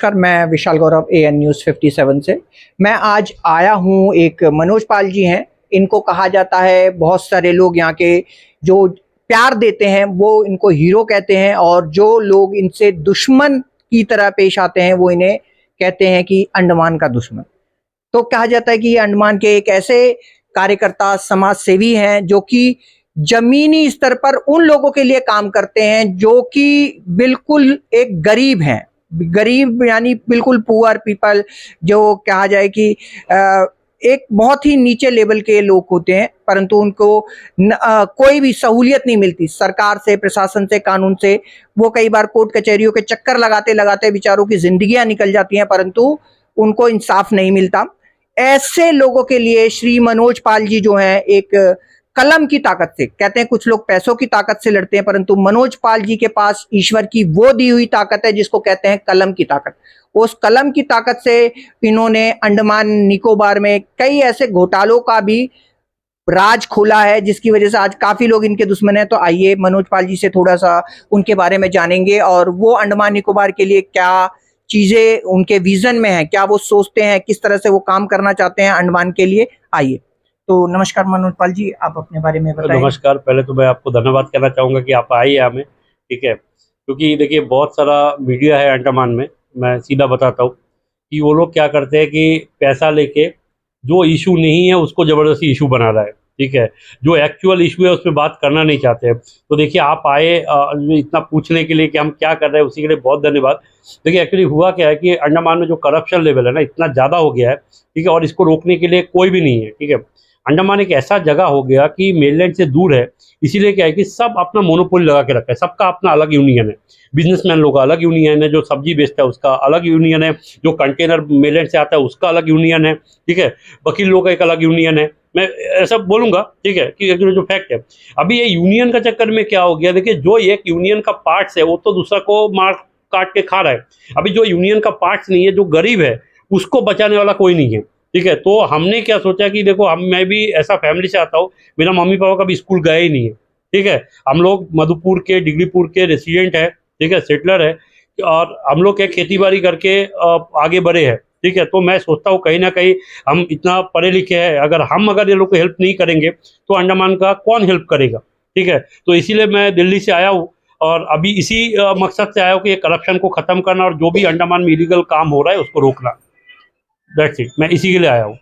नमस्कार, मैं विशाल गौरव AN news 57 से। मैं आज आया हूँ, एक मनोज पाल जी हैं, इनको कहा जाता है, बहुत सारे लोग यहाँ के जो प्यार देते हैं वो इनको हीरो कहते हैं, और जो लोग इनसे दुश्मन की तरह पेश आते हैं वो इन्हें कहते हैं कि अंडमान का दुश्मन। तो कहा जाता है कि ये अंडमान के एक ऐसे कार्यकर्ता, समाज सेवी हैं जो कि जमीनी स्तर पर उन लोगों के लिए काम करते हैं जो कि बिल्कुल एक गरीब हैं, गरीब यानी बिल्कुल पुअर पीपल, जो कहा जाए कि एक बहुत ही नीचे लेवल के लोग होते हैं, परंतु उनको कोई भी सहूलियत नहीं मिलती सरकार से, प्रशासन से, कानून से। वो कई बार कोर्ट कचहरियों के चक्कर लगाते लगाते बेचारों की जिंदगियां निकल जाती हैं, परंतु उनको इंसाफ नहीं मिलता। ऐसे लोगों के लिए श्री मनोज पाल जी जो हैं, एक कलम की ताकत से, कहते हैं कुछ लोग पैसों की ताकत से लड़ते हैं, परंतु मनोज पाल जी के पास ईश्वर की वो दी हुई ताकत है जिसको कहते हैं कलम की ताकत। उस कलम की ताकत से इन्होंने अंडमान निकोबार में कई ऐसे घोटालों का भी राज खोला है, जिसकी वजह से आज काफी लोग इनके दुश्मन हैं। तो आइए मनोज पाल जी से थोड़ा सा उनके बारे में जानेंगे, और वो अंडमान निकोबार के लिए क्या चीजें उनके विजन में है, क्या वो सोचते हैं, किस तरह से वो काम करना चाहते हैं अंडमान के लिए। आइए। तो नमस्कार मनोज पाल जी, आप अपने बारे में बताएं। नमस्कार, पहले तो मैं आपको धन्यवाद करना चाहूँगा कि आप आइए हमें, ठीक है, क्योंकि देखिए बहुत सारा मीडिया है अंडमान में। मैं सीधा बताता हूँ कि वो लोग क्या करते हैं कि पैसा लेके जो इशू नहीं है उसको ज़बरदस्ती इशू बना रहा है, ठीक है, जो एक्चुअल इशू है उसमें बात करना नहीं चाहते हैं। तो देखिए आप आए इतना पूछने के लिए कि हम क्या कर रहे हैं, उसी के लिए बहुत धन्यवाद। देखिए एक्चुअली हुआ क्या है कि अंडमान में जो करप्शन लेवल है ना, इतना ज़्यादा हो गया है, ठीक है, और इसको रोकने के लिए कोई भी नहीं है, ठीक है। अंडमान एक ऐसा जगह हो गया कि मेनलैंड से दूर है, इसीलिए क्या है कि सब अपना मोनोपोली लगा के रखा है, सबका अपना अलग यूनियन है। बिजनेसमैन लोग का अलग यूनियन है, जो सब्जी बेचता है उसका अलग यूनियन है, जो कंटेनर मेनलैंड से आता है उसका अलग यूनियन है, ठीक है, वकील लोग का एक अलग यूनियन है। मैं ऐसा बोलूँगा, ठीक है, कि जो फैक्ट है। अभी ये यूनियन का चक्कर में क्या हो गया, देखिए जो एक यूनियन का पार्ट्स है वो तो दूसरा को मार काट के खा रहा है। अभी जो यूनियन का पार्ट्स नहीं है, जो गरीब है, उसको बचाने वाला कोई नहीं है, ठीक है। तो हमने क्या सोचा कि देखो मैं भी ऐसा फैमिली से आता हूँ, मेरा मम्मी पापा कभी स्कूल गए ही नहीं है, ठीक है। हम लोग मधुपुर के, डिग्रीपुर के रेसिडेंट है, ठीक है, सेटलर है, और हम लोग क्या खेती बाड़ी करके आगे बढ़े हैं, ठीक है। तो मैं सोचता हूँ कहीं ना कहीं हम इतना पढ़े लिखे हैं, अगर ये लोग को हेल्प नहीं करेंगे तो अंडमान का कौन हेल्प करेगा, ठीक है। तो इसीलिए मैं दिल्ली से आया हूँ, और अभी इसी मकसद से आया हूँ कि करप्शन को ख़त्म करना और जो भी अंडमान में इलीगल काम हो रहा है उसको रोकना। दैट्स इट, मैं इसी के लिए आया हूँ।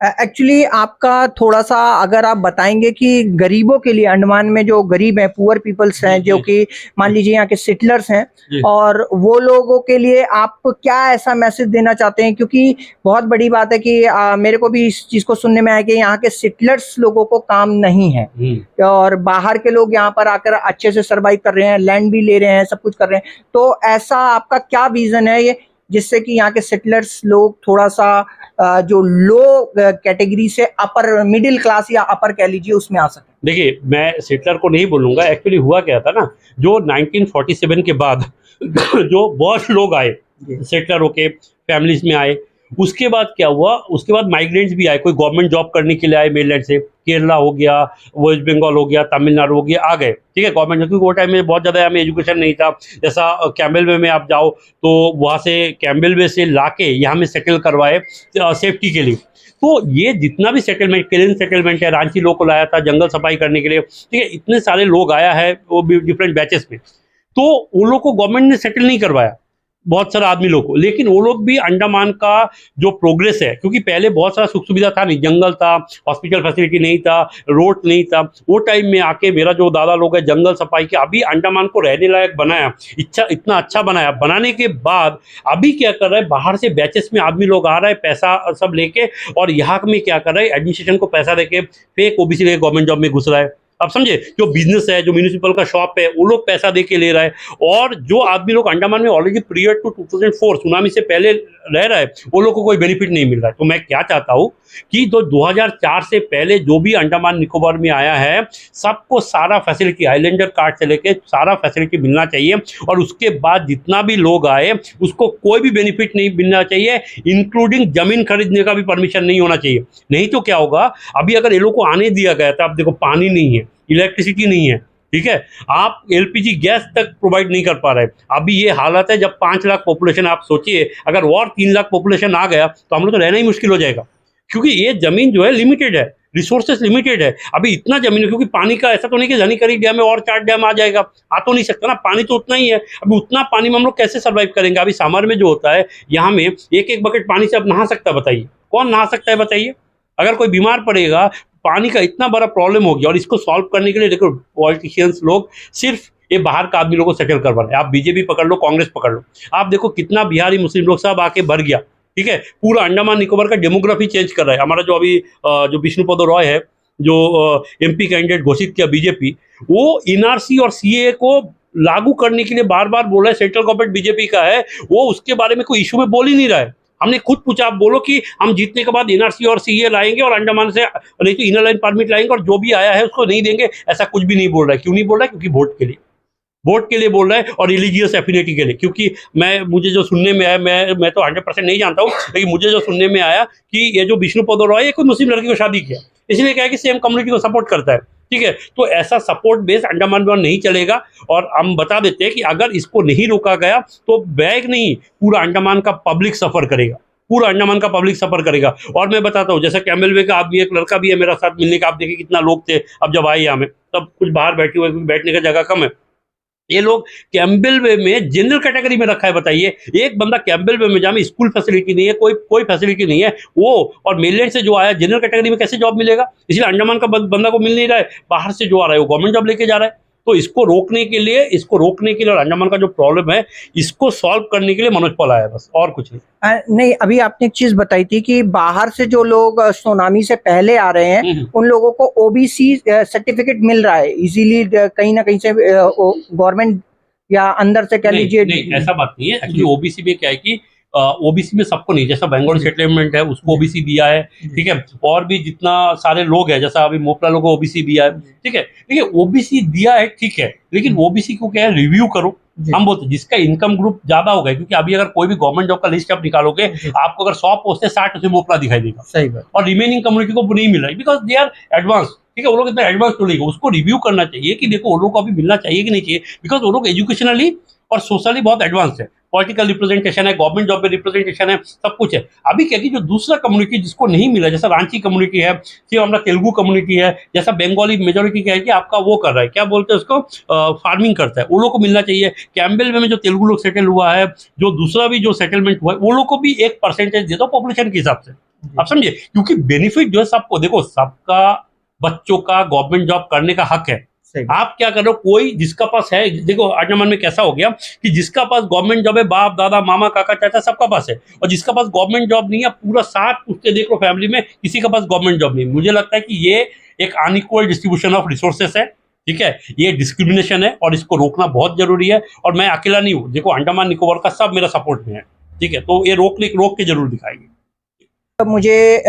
एक्चुअली आपका थोड़ा सा अगर आप बताएंगे कि गरीबों के लिए, अंडमान में जो गरीब हैं, पुअर पीपल्स हैं, जो कि मान लीजिए यहाँ के सेटलर्स हैं, और वो लोगों के लिए आप क्या ऐसा मैसेज देना चाहते हैं, क्योंकि बहुत बड़ी बात है कि मेरे को भी इस चीज को सुनने में आया कि यहाँ के सेटलर्स लोगों को काम नहीं है, और बाहर के लोग यहाँ पर आकर अच्छे से सर्वाइव कर रहे हैं, लैंड भी ले रहे हैं, सब कुछ कर रहे हैं। तो ऐसा आपका क्या विजन है ये, जिससे कि यहाँ के सेटलर्स लोग थोड़ा सा जो लो कैटेगरी से अपर मिडिल क्लास या अपर कह लीजिए उसमें आ सके? देखिए मैं सेटलर को नहीं बोलूँगा, एक्चुअली हुआ क्या था ना, जो 1947 के बाद जो बहुत लोग आए सेटलर होके फैमिलीज में आए, उसके बाद क्या हुआ, उसके बाद माइग्रेंट्स भी आए, कोई गवर्नमेंट जॉब करने के लिए आए मेनलैंड से, केरला हो गया, वेस्ट बंगाल हो गया, तमिलनाडु हो गया, आ गए, ठीक है, गवर्नमेंट, क्योंकि वो टाइम में बहुत ज़्यादा हमें एजुकेशन नहीं था। जैसा कैम्बेल वे में आप जाओ तो वहाँ से कैम्बेल वे से ला के यहाँ में सेटल करवाए सेफ्टी के लिए। तो ये जितना भी सेटलमेंट, केरन सेटलमेंट है, रांची लोग को लाया था जंगल सफाई करने के लिए, ठीक है, इतने सारे लोग आया है वो भी डिफरेंट बैचेस में। तो उन लोग को गवर्नमेंट ने सेटल नहीं करवाया, बहुत सारा आदमी लोग को, लेकिन वो लोग भी अंडमान का जो प्रोग्रेस है, क्योंकि पहले बहुत सारा सुख सुविधा था नहीं, जंगल था, हॉस्पिटल फैसिलिटी नहीं था, रोड नहीं था, वो टाइम में आके मेरा जो दादा लोग है जंगल सफाई के अभी अंडमान को रहने लायक बनाया, इतना अच्छा बनाया। बनाने के बाद अभी क्या कर रहा है, बाहर से बैचेस में आदमी लोग आ रहा है पैसा सब लेके, और यहाँ में क्या कर रहा है, एडमिनिस्ट्रेशन को पैसा देके फेक ओबीसी लेके गवर्नमेंट जॉब में घुस रहा है। आप समझे, जो बिजनेस है, जो म्यूनिसिपल का शॉप है, वो लोग पैसा दे के ले रहा है, और जो आदमी लोग अंडमान में ऑलरेडी पीरियड टू 2004 सुनामी से पहले रह रहा है, वो लोग को कोई बेनिफिट नहीं मिल रहा है। तो मैं क्या चाहता हूँ कि जो 2004 से पहले जो भी अंडमान निकोबार में आया है, सबको सारा फैसिलिटी, आइलैंडर कार्ड से लेके सारा फैसिलिटी मिलना चाहिए, और उसके बाद जितना भी लोग आए उसको कोई भी बेनिफिट नहीं मिलना चाहिए, इंक्लूडिंग जमीन खरीदने का भी परमिशन नहीं होना चाहिए। नहीं तो क्या होगा, अभी अगर ये लोग को आने दिया गया था, अब देखो पानी नहीं है, इलेक्ट्रिसिटी नहीं है, ठीक है, आप एलपीजी गैस तक प्रोवाइड नहीं कर पा रहे। अभी ये हालत है, जब 5 लाख पॉपुलेशन, आप सोचिए अगर और 3 लाख पॉपुलेशन आ गया तो हम लोग तो रहना ही मुश्किल हो जाएगा, क्योंकि ये जमीन जो है लिमिटेड है, रिसोर्सेस लिमिटेड है। अभी इतना जमीन है, क्योंकि पानी का ऐसा तो नहीं कि झनीकरी डैम में और 4 डैम आ जाएगा, आ तो नहीं सकता ना, पानी तो उतना ही है। अभी उतना पानी में हम लोग कैसे सर्वाइव करेंगे? अभी समर में जो होता है, यहाँ में एक एक बकेट पानी से अब नहा सकता है, बताइए कौन नहा सकता है बताइए? अगर कोई बीमार पड़ेगा, पानी का इतना बड़ा प्रॉब्लम हो गया, और इसको सॉल्व करने के लिए देखो पॉलिटिशियंस लोग सिर्फ ये बाहर का आदमी लोगों को सेटल करवा रहे हैं। आप बीजेपी पकड़ लो, कांग्रेस पकड़ लो, आप देखो कितना बिहारी मुस्लिम लोग सब आके भर गया, ठीक है। पूरा अंडमान निकोबार का डेमोग्राफी चेंज कर रहा है। हमारा जो अभी जो विष्णुपद रॉय है, जो एमपी कैंडिडेट घोषित किया बीजेपी, वो एनआरसी और सीए को लागू करने के लिए बार बार बोल रहा है, सेंट्रल गवर्नमेंट बीजेपी का है, वो उसके बारे में कोई इशू में बोल ही नहीं रहा है। हमने खुद पूछा, आप बोलो कि हम जीतने के बाद एनआरसी और सीए लाएंगे और अंडमान से नहीं तो इनर लाइन परमिट लाएंगे और जो भी आया है उसको नहीं देंगे, ऐसा कुछ भी नहीं बोल रहा है। क्यों नहीं बोल रहा है? क्योंकि वोट के लिए बोल रहा है, और रिलीजियस एफिनिटी के लिए। क्योंकि मुझे जो सुनने में आया, मैं तो 100% नहीं जानता हूँ, लेकिन मुझे जो सुनने में आया कि ये जो विष्णुपद रॉय है, कोई मुस्लिम लड़की को शादी किया, इसलिए क्या है कि सेम कम्युनिटी को सपोर्ट करता है, ठीक है। तो ऐसा सपोर्ट बेस अंडमान में नहीं चलेगा। और हम बता देते हैं कि अगर इसको नहीं रोका गया तो बैग नहीं, पूरा अंडमान का पब्लिक सफर करेगा, पूरा अंडमान का पब्लिक सफर करेगा। और मैं बताता हूँ, जैसे कैमल वे का आदमी, एक लड़का भी है मेरा साथ मिलने का, आप देखिए कितना लोग थे। अब जब आए यहाँ में तब कुछ बाहर बैठे हुए, बैठने का जगह कम है। ये लोग कैम्बेल वे में जनरल कैटेगरी में रखा है, बताइए। एक बंदा कैम्बेल वे में, जहाँ में स्कूल फैसिलिटी नहीं है, कोई फैसिलिटी नहीं है, वो और मेनलैंड से जो आया जनरल कैटेगरी में कैसे जॉब मिलेगा? इसलिए अंडमान का बंदा को मिल नहीं रहा है, बाहर से जो आ रहा है वो गवर्नमेंट जॉब लेके जा रहा है। तो इसको रोकने के लिए और अंडमान का जो प्रॉब्लम है, इसको सॉल्व करने के लिए मनोज पॉल आया है, बस, और कुछ नहीं। नहीं, अभी आपने एक चीज बताई थी कि बाहर से जो लोग सुनामी से पहले आ रहे हैं उन लोगों को ओबीसी सर्टिफिकेट मिल रहा है इजीली, कहीं ना कहीं से गवर्नमेंट या अंदर से कह लीजिए। नहीं, ऐसा बात नहीं है। एक्चुअली ओबीसी में क्या है कि ओबीसी में सबको नहीं, जैसा बंगाली सेटलमेंट है उसको ओबीसी दिया है, ठीक है। और भी जितना सारे लोग हैं, जैसा अभी मोपला लोगों को ओबीसी दिया है, ठीक है। देखिए ओबीसी दिया है, ठीक है, लेकिन ओबीसी को क्या है, रिव्यू करो। हम बोलते हैं जिसका इनकम ग्रुप ज्यादा होगा, क्योंकि अभी अगर कोई भी गवर्नमेंट जॉब का लिस्ट आप निकालोगे, आपको अगर 100 पोस्ट है, 60 उसमें मोपला दिखाई देगा, सही बात। और रिमेनिंग कम्युनिटी को नहीं मिल रहा है, बिकॉज दे आर एडवांस, ठीक है। वो लोग इतना एडवांस तो लेगा, उसको रिव्यू करना चाहिए कि देखो वो लोग को अभी मिलना चाहिए कि नहीं चाहिए, बिकॉज वो लोग एजुकेशनली और सोशली बहुत एडवांस है। पॉलिटिकल रिप्रेजेंटेशन है, गवर्नमेंट जॉब में रिप्रेजेंटेशन है, सब कुछ है। अभी क्या कि जो दूसरा कम्युनिटी जिसको नहीं मिला, जैसा रांची कम्युनिटी है, फिर हमारा तेलुगु कम्युनिटी है, जैसा बंगाली मेजोरिटी क्या है कि आपका वो कर रहा है, क्या बोलते हैं उसको, फार्मिंग करता है, वो लोग को मिलना चाहिए। कैम्बेल में जो तेलुगु लोग सेटल हुआ है, जो दूसरा भी जो सेटलमेंट हुआ है, वो लोग को भी एक परसेंटेज दे दो पॉपुलेशन के हिसाब से, आप समझे। क्योंकि बेनिफिट जो है सबको, देखो सबका बच्चों का गवर्नमेंट जॉब करने का हक है। आप क्या करो, कोई जिसका पास है, देखो अंडमान में कैसा हो गया कि जिसका पास गवर्नमेंट जॉब है, बाप दादा मामा काका चाचा सबका पास है, और जिसका पास गवर्नमेंट जॉब नहीं है, पूरा साथ उसके देख लो फैमिली में किसी का पास गवर्नमेंट जॉब नहीं। मुझे लगता है कि ये एक अनइक्वल डिस्ट्रीब्यूशन ऑफ रिसोर्सेस है, ठीक है, ये डिस्क्रिमिनेशन है, और इसको रोकना बहुत जरूरी है। और मैं अकेला नहीं हूँ, देखो अंडमान निकोबार का सब मेरा सपोर्ट में है, ठीक है। तो ये रोक के जरूर दिखाएंगे। मुझे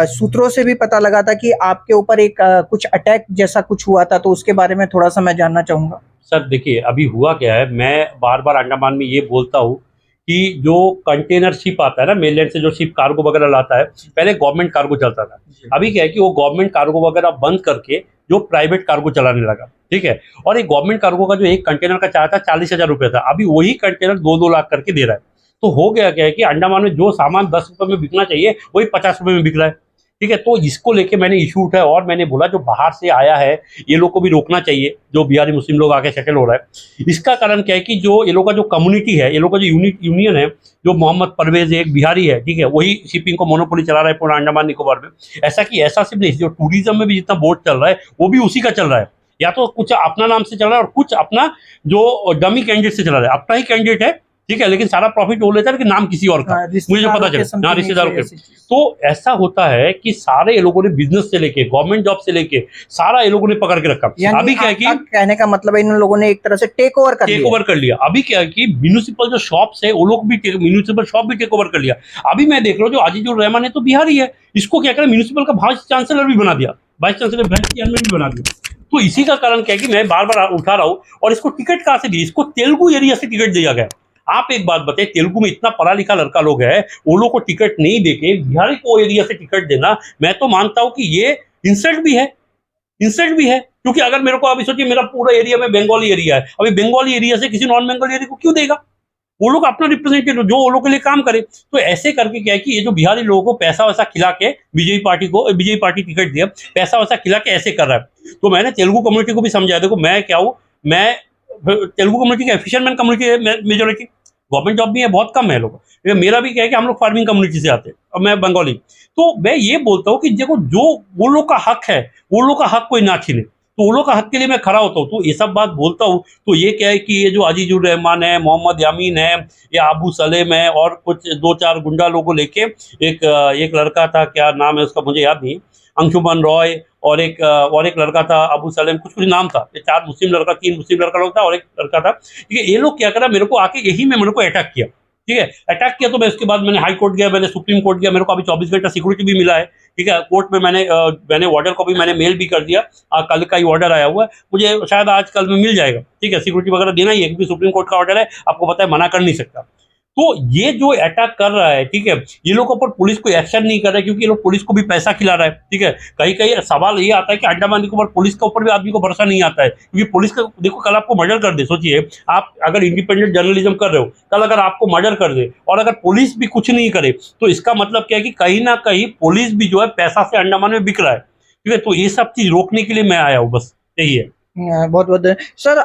सूत्रों से भी पता लगा था कि आपके ऊपर एक कुछ अटैक जैसा कुछ हुआ था, तो उसके बारे में थोड़ा सा मैं जानना चाहूंगा। सर देखिए, अभी हुआ क्या है, मैं बार बार अंडमान में ये बोलता हूँ कि जो कंटेनर शिप आता है ना, मेनलैंड से जो शिप कार्गो वगैरह लाता है, पहले गवर्नमेंट कार्गो चलता था। अभी क्या है कि वो गवर्नमेंट कार्गो वगैरह बंद करके जो प्राइवेट कार्गो चलाने लगा, ठीक है। और एक गवर्नमेंट कार्गो का जो एक कंटेनर का चार्ज था 40,000 रुपये था, अभी वही कंटेनर 2-2 लाख करके दे रहा है। तो हो गया क्या है कि अंडमान में जो सामान 10 रुपये में बिकना चाहिए वही 50 रुपये में बिक रहा है, ठीक है। तो इसको लेके मैंने इशू उठाया, और मैंने बोला जो बाहर से आया है ये लोग को भी रोकना चाहिए, जो बिहारी मुस्लिम लोग आके सेटल हो रहा है। इसका कारण क्या है कि जो ये लोग का जो कम्युनिटी है, ये लोग का जो यूनियन है, जो मोहम्मद परवेज एक बिहारी है, ठीक है, वही शिपिंग को मोनोपोली चला रहा है पूरा अंडमान निकोबार में। ऐसा सिर्फ नहीं, जो टूरिज्म में भी जितना बोट चल रहा है वो भी उसी का चल रहा है, या तो कुछ अपना नाम से चल रहा है और कुछ अपना जो डमी कैंडिडेट से चला रहा है। अपना ही कैंडिडेट है, ठीक है, लेकिन सारा प्रॉफिट वो लेता है, लेकिन नाम किसी और का, मुझे जो पता चला, रिश्तेदारों के। तो ऐसा होता है कि सारे ये लोगों ने बिजनेस से लेके गवर्नमेंट जॉब से लेके सारा ये लोगों ने पकड़ के रखा। अभी क्या है कि कहने का मतलब है इन लोगों ने एक तरह से टेक ओवर कर लिया। अभी क्या है कि म्यूनिसिपल जो शॉप्स है वो लोग भी म्यूनिसिपल शॉप भी टेक ओवर कर लिया। अभी मैं देख रहा हूँ जो आजीजुर रहमान है तो बिहारी है, इसको क्या करें, म्यूनिसिपल का वाइस चांसलर भी बना दिया, वाइस चांसलर चेयरमैन भी बना दिया। तो इसी का कारण क्या है कि मैं बार बार उठा रहा हूँ। और इसको टिकट कहाँ से दी, इसको तेलुगु एरिया से टिकट दिया गया। आप एक बात बताइए, तेलुगु में इतना पढ़ा लिखा लड़का लोग है, वो लोग को टिकट नहीं देके बिहारी को एरिया से टिकट देना, मैं तो मानता हूं कि ये इंसल्ट भी है, क्योंकि अगर मेरे को अभी सोचिए मेरा पूरा एरिया में बंगाली एरिया है, अभी बंगाली एरिया से किसी नॉन बंगाली एरिया को क्यों देगा? वो लोग अपना रिप्रेजेंटेटिव जो वो लोग के लिए काम करे। तो ऐसे करके क्या है कि ये जो बिहारी लोगों को पैसा वैसा खिला के बीजेपी पार्टी टिकट दिया, पैसा वैसा खिला के ऐसे कर रहा है। तो मैंने तेलुगु कम्युनिटी को भी समझाया, देखो मैं क्या हूँ, मैं तेलुगु कम्युनिटी का फिशरमैन कम्युनिटी है मेजोरिटी, गवर्नमेंट जॉब भी है बहुत कम है लोग। मेरा भी क्या है कि हम लोग फार्मिंग कम्युनिटी से आते हैं और मैं बंगाली। तो मैं ये बोलता हूँ कि देखो जो वो लोग का हक है, वो लोग का हक कोई ना छीने, तो वो लोग का हक के लिए मैं खड़ा होता हूँ। तो ये सब बात बोलता हूँ। तो ये क्या है कि ये जो अजीजुर रहमान है, मोहम्मद यामीन है, या अबू सलेम है, और कुछ 2-4 गुंडा लोगों को लेके एक लड़का था, क्या नाम है उसका मुझे याद नहीं, अंशुमन रॉय, और एक लड़का था अबू सलेम, कुछ नाम था, ये 4 मुस्लिम लड़का, 3 मुस्लिम लड़का लोग था और एक लड़का था। ठीक है, ये लोग क्या करा, मेरे को आके यही में मेरे को अटैक किया। ठीक है, अटैक किया तो मैं उसके बाद मैंने हाई कोर्ट गया, मैंने सुप्रीम कोर्ट गया, मेरे को अभी 24 घंटा सिक्योरिटी भी मिला है। ठीक है, कोर्ट में मैंने ऑर्डर को भी मैंने मेल भी कर दिया, कल का ही ऑर्डर आया हुआ है, मुझे शायद आज कल में मिल जाएगा। ठीक है, सिक्योरिटी वगैरह देना ही है क्योंकि सुप्रीम कोर्ट का ऑर्डर है, आपको पता है मना कर नहीं सकता। तो ये जो अटैक कर रहा है, ठीक है, ये लोग ऊपर पुलिस कोई एक्शन नहीं कर रहा है क्योंकि ये लोग पुलिस को भी पैसा खिला रहा है। ठीक है, कहीं कहीं सवाल ये आता है कि अंडमान निकोबार पुलिस के ऊपर भी आदमी को भरोसा नहीं आता है, क्योंकि पुलिस का देखो कल आपको मर्डर कर दे, सोचिए आप अगर इंडिपेंडेंट जर्नलिज्म कर रहे हो, कल अगर आपको मर्डर कर दे और अगर पुलिस भी कुछ नहीं करे, तो इसका मतलब क्या है कि कहीं ना कहीं पुलिस भी जो है पैसा से अंडमान में बिक रहा है। ठीक है, तो ये सब चीज रोकने के लिए मैं आया हूँ, बस यही है। बहुत बहुत सर,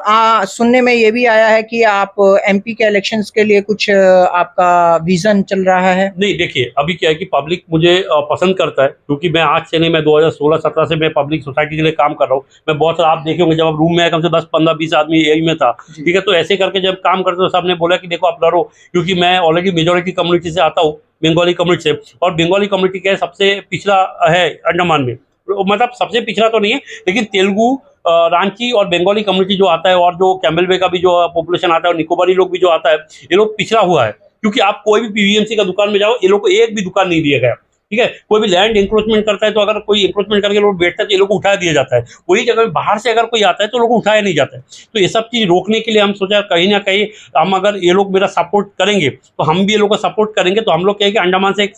सुनने में ये भी आया है कि आप एमपी के इलेक्शंस के लिए कुछ आपका विजन चल रहा है। नहीं, देखिए अभी क्या है कि पब्लिक मुझे पसंद करता है, क्योंकि मैं आज से नहीं, मैं 2016-17 से मैं पब्लिक सोसाइटी के लिए काम कर रहा हूँ। मैं बहुत सारा, आप देखे होंगे जब आप रूम में आए कम से 10-15-20 आदमी यही में था। ठीक है, तो ऐसे करके जब काम करते तो सबने बोला कि देखो आप लड़ो, क्योंकि मैं ऑलरेडी मेजोरिटी कम्युनिटी से आता हूँ, बंगाली कम्युनिटी से, और बंगाली कम्युनिटी क्या है सबसे पिछड़ा है अंडमान में, मतलब सबसे पिछड़ा तो नहीं है, लेकिन तेलुगु, रांची और बंगाली कम्युनिटी जो आता है, और जो कैम्बल बे का भी जो पॉपुलेशन आता है, और निकोबारी लोग भी जो आता है, ये लोग पिछड़ा हुआ है। क्योंकि आप कोई भी पीवीएमसी का दुकान में जाओ, ये लोग को एक भी दुकान नहीं दिया गया। ठीक है, कोई भी लैंड इंक्रोचमेंट करता है तो अगर कोई इंक्रोचमेंट करके लोग बैठता है तो ये लोग को उठा दिया जाता है। वही जगह बाहर से अगर कोई आता है तो लोग को उठाया नहीं जाता है। तो ये सब चीज रोकने के लिए हम सोचा कहीं ना कहीं हम, अगर ये लोग मेरा सपोर्ट करेंगे तो हम भी ये लोग का सपोर्ट करेंगे, तो हम लोग क्या है कि अंडमान से एक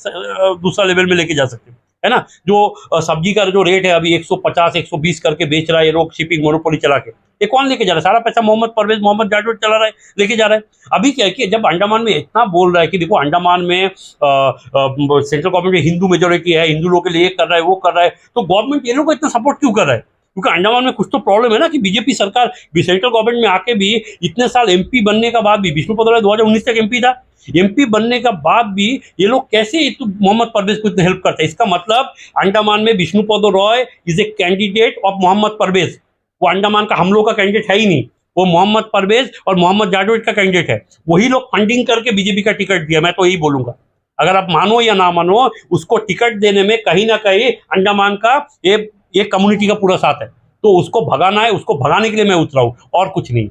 दूसरा लेवल में लेके जा सकते हैं, है ना। जो सब्जी का जो रेट है अभी 150-120 करके बेच रहा है ये लोग, शिपिंग मोनोपोली चला के, ये कौन लेके जा रहा है? सारा पैसा मोहम्मद परवेज, मोहम्मद जाटोट चला रहा है, लेके जा रहा है। अभी क्या है कि जब अंडमान में इतना बोल रहा है कि देखो अंडमान में सेंट्रल गवर्नमेंट हिंदू मेजोरिटी है, हिंदू लोग के लिए कर रहा है, वो कर रहा है, तो गवर्नमेंट ये लोग को इतना सपोर्ट क्यों कर रहा है? क्योंकि अंडमान में कुछ तो प्रॉब्लम है ना, कि बीजेपी सरकार भी सेंट्रल गवर्नमेंट में आके भी इतने साल एमपी बनने का बाद भी, विष्णुपद रॉय 2019 तक एमपी था, एमपी बनने का बाद भी ये लोग कैसे तो मोहम्मद परवेज को इतना हेल्प करते हैं? इसका मतलब अंडमान में Vishnupad Roy is a candidate of Mohammad Parvez. वो अंडमान का हम लोग का कैंडिडेट है ही नहीं, वो मोहम्मद परवेज और मोहम्मद जाटोट का कैंडिडेट है। वही लोग फंडिंग करके बीजेपी का टिकट दिया। मैं तो यही बोलूंगा, अगर आप मानो या ना मानो, उसको टिकट देने में कहीं ना कहीं अंडमान का ये कम्युनिटी का पूरा साथ है। तो उसको भगाना है, उसको भगाने के लिए मैं उतरा हूं, और कुछ नहीं।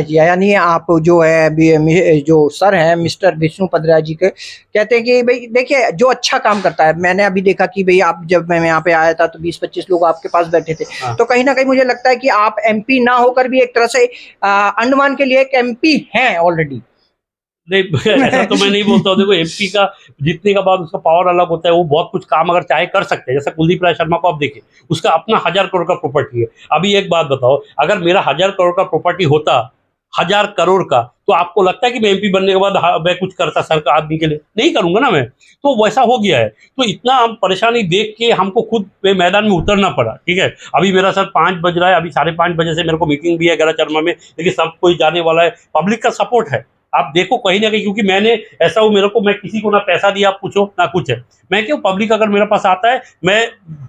यानी आप जो है जो सर हैं मिस्टर विष्णु पदरा जी के, कहते हैं कि भाई देखिए जो अच्छा काम करता है, मैंने अभी देखा कि भाई आप, जब मैं यहाँ पे आया था तो 20-25 लोग आपके पास बैठे थे। हाँ। तो कहीं ना कहीं मुझे लगता है कि आप एमपी ना होकर भी एक तरह से अंडमान के लिए एक एमपी हैं ऑलरेडी। नहीं, ऐसा तो मैं नहीं बोलता हूँ। देखो एमपी का जीतने का बाद उसका पावर अलग होता है, वो बहुत कुछ काम अगर चाहे कर सकते हैं। जैसे कुलदीप राय शर्मा को आप देखिए, उसका अपना 1000 करोड़ का प्रॉपर्टी है। अभी एक बात बताओ, अगर मेरा 1000 करोड़ का प्रॉपर्टी होता, 1000 करोड़ का, तो आपको लगता है कि मैं एमपी बनने के बाद मैं कुछ करता सरकार आदमी के लिए? नहीं करूंगा ना मैं। तो वैसा हो गया है। तो इतना हम परेशानी देख के हमको खुद मैदान में उतरना पड़ा। ठीक है, अभी मेरा सर 5 बज रहा है, अभी 5:30 बजे से मेरे को मीटिंग भी है गराचरमा में, लेकिन सब कोई जाने वाला है। पब्लिक का सपोर्ट है, आप देखो कहीं ना कहीं, क्योंकि मैंने ऐसा हूँ, मेरे को, मैं किसी को ना पैसा दिया आप पूछो ना कुछ है, मैं क्यों, पब्लिक अगर मेरे पास आता है मैं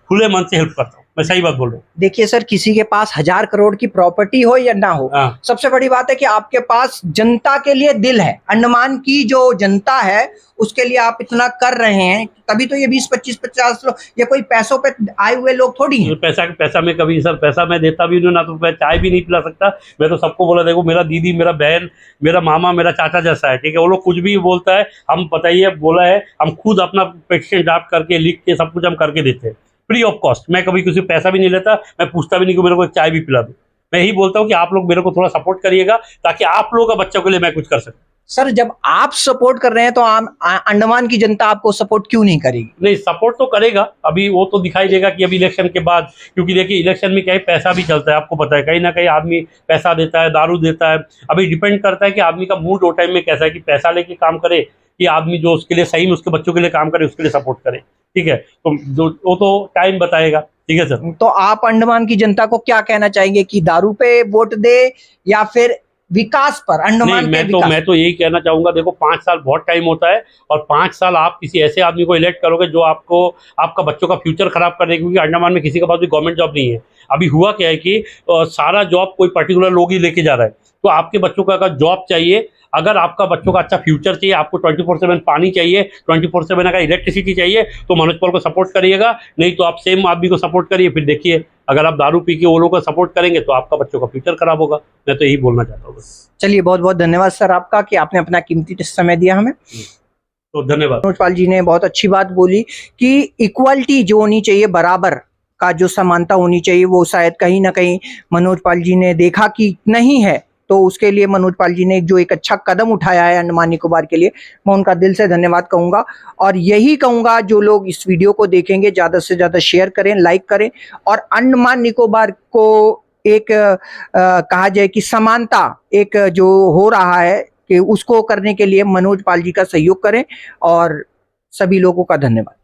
खुले मन से हेल्प करता हूँ। मैं सही बात बोल रहा हूँ। देखिए सर, किसी के पास 1000 करोड़ की प्रॉपर्टी हो या ना हो, सबसे बड़ी बात है कि आपके पास जनता के लिए दिल है। अंडमान की जो जनता है उसके लिए आप इतना कर रहे हैं, तभी तो ये 20-25-50 लोग, ये कोई पैसों पे आए हुए लोग थोड़ी हैं। पैसा में कभी सर, पैसा मैं देता भी नहीं ना, तो मैं चाय भी नहीं पिला सकता। मैं तो सबको बोला, देखो मेरा दीदी, मेरा बहन, मेरा मामा, मेरा चाचा जैसा है। ठीक है, वो लोग कुछ भी बोलता है, हम बताइए बोला है, हम खुद अपना पेटिशन ड्राफ्ट करके लिख के सब कुछ हम करके देते हैं फ्री ऑफ कॉस्ट। मैं कभी किसी पैसा भी नहीं लेता, मैं पूछता भी नहीं कि मेरे को एक चाय भी पिला दो। मैं यही बोलता हूँ कि आप लोग मेरे को थोड़ा सपोर्ट करिएगा, ताकि आप लोगों का बच्चों के लिए मैं कुछ कर सकूँ। सर जब आप सपोर्ट कर रहे हैं तो अंडमान की जनता आपको सपोर्ट क्यों नहीं करेगी? नहीं, सपोर्ट तो करेगा, अभी वो तो दिखाई देगा कि अभी इलेक्शन के बाद, क्योंकि देखिए इलेक्शन में क्या है, पैसा भी चलता है, आपको पता है, कहीं ना कहीं आदमी पैसा देता है, दारू देता है। अभी डिपेंड करता है कि आदमी का मूड वो टाइम में कैसा है, कि पैसा लेके काम करे कि आदमी जो उसके लिए सही में उसके बच्चों के लिए काम करे उसके लिए सपोर्ट करे। ठीक है, तो वो तो टाइम बताएगा। ठीक है सर। तो आप अंडमान की जनता को क्या कहना चाहेंगे कि दारू पे वोट दे या फिर विकास पर, अंडमान के विकास? मैं तो यही कहना चाहूंगा, देखो 5 साल बहुत टाइम होता है, और 5 साल आप किसी ऐसे आदमी को इलेक्ट करोगे जो आपको आपका बच्चों का फ्यूचर खराब कर देगा, क्योंकि अंडमान में किसी के पास भी गवर्नमेंट जॉब नहीं है। अभी हुआ क्या है कि सारा जॉब कोई पर्टिकुलर लोग ही लेके जा रहा है। तो आपके बच्चों को अगर जॉब चाहिए, अगर आपका बच्चों का अच्छा फ्यूचर चाहिए, आपको 24/7 पानी चाहिए, 24/7 अगर इलेक्ट्रिसिटी चाहिए, तो मनोज पॉल को सपोर्ट करिएगा। नहीं तो आप सेम आदमी को सपोर्ट करिए। फिर देखिए, अगर आप दारू पी के वो लोग को सपोर्ट करेंगे तो आपका बच्चों का फ्यूचर खराब होगा। मैं तो यही बोलना चाहता हूँ। चलिए, बहुत बहुत धन्यवाद सर आपका कि आपने अपना कीमती समय दिया हमें। तो धन्यवाद। मनोज पाल जी ने बहुत अच्छी बात बोली कि इक्वालिटी जो होनी चाहिए, बराबर का जो समानता होनी चाहिए, वो शायद कहीं ना कहीं मनोज पाल जी ने देखा कि नहीं है। तो उसके लिए मनोज पाल जी ने जो एक अच्छा कदम उठाया है अंडमान निकोबार के लिए, मैं उनका दिल से धन्यवाद कहूँगा। और यही कहूँगा, जो लोग इस वीडियो को देखेंगे ज़्यादा से ज़्यादा शेयर करें, लाइक करें, और अंडमान निकोबार को एक कहा जाए कि समानता एक जो हो रहा है कि उसको करने के लिए मनोज पाल जी का सहयोग करें। और सभी लोगों का धन्यवाद।